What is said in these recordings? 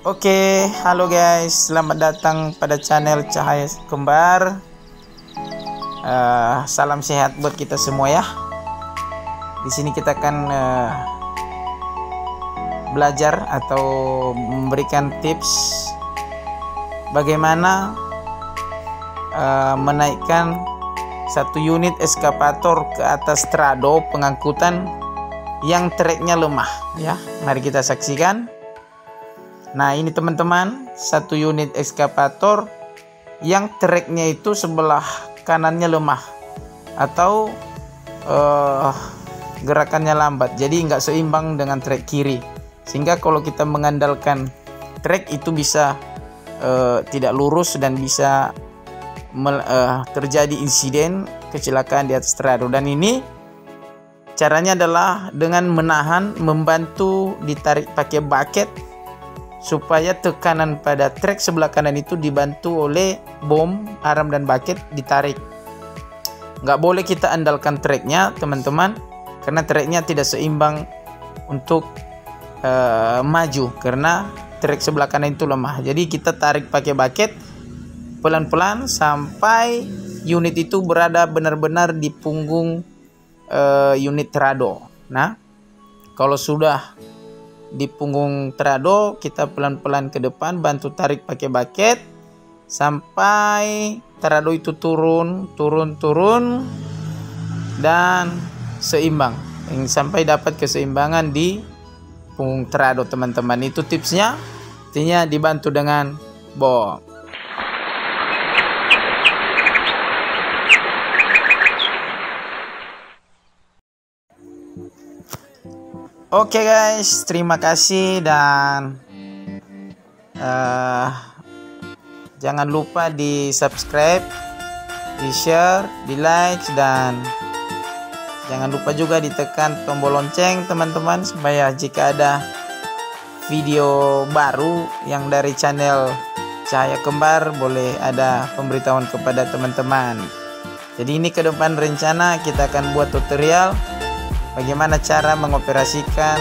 Oke, halo guys, selamat datang pada channel Cahaya Kembar. Salam sehat buat kita semua ya. Di sini kita akan belajar atau memberikan tips bagaimana menaikkan satu unit eskavator ke atas trado pengangkutan yang treknya lemah ya. Mari kita saksikan. Nah, ini teman-teman, satu unit eskavator yang treknya itu sebelah kanannya lemah atau gerakannya lambat, jadi nggak seimbang dengan trek kiri, sehingga kalau kita mengandalkan trek itu bisa tidak lurus dan bisa terjadi insiden kecelakaan di atas trado. Dan ini caranya adalah dengan membantu ditarik pakai bucket supaya tekanan pada trek sebelah kanan itu dibantu oleh bom, arm, dan bucket ditarik. Nggak boleh kita andalkan treknya teman-teman, karena treknya tidak seimbang untuk maju, karena trek sebelah kanan itu lemah. Jadi kita tarik pakai bucket pelan-pelan sampai unit itu berada benar-benar di punggung unit trado. Nah, kalau sudah di punggung trado, kita pelan-pelan ke depan, bantu tarik pakai bucket sampai trado itu turun dan seimbang, sampai dapat keseimbangan di punggung trado teman-teman. Itu tipsnya, artinya dibantu dengan bom. Oke guys, terima kasih, dan jangan lupa di subscribe, di share, di like, dan jangan lupa juga ditekan tombol lonceng teman-teman, supaya jika ada video baru yang dari channel Cahaya Kembar boleh ada pemberitahuan kepada teman-teman. Jadi ini ke depan rencana kita akan buat tutorial bagaimana cara mengoperasikan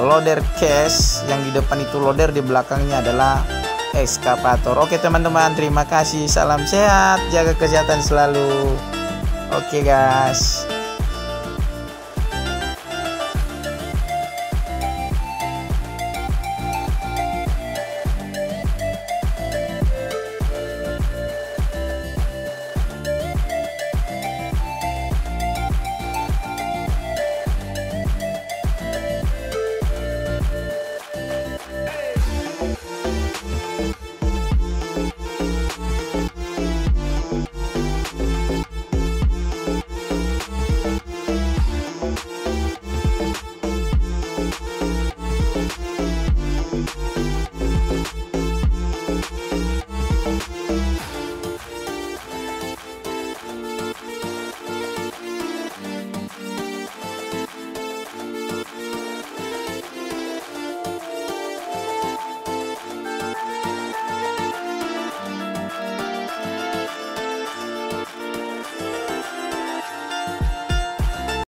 loader case, yang di depan itu loader, di belakangnya adalah eskavator. Oke teman-teman, terima kasih, salam sehat, jaga kesehatan selalu. Oke guys.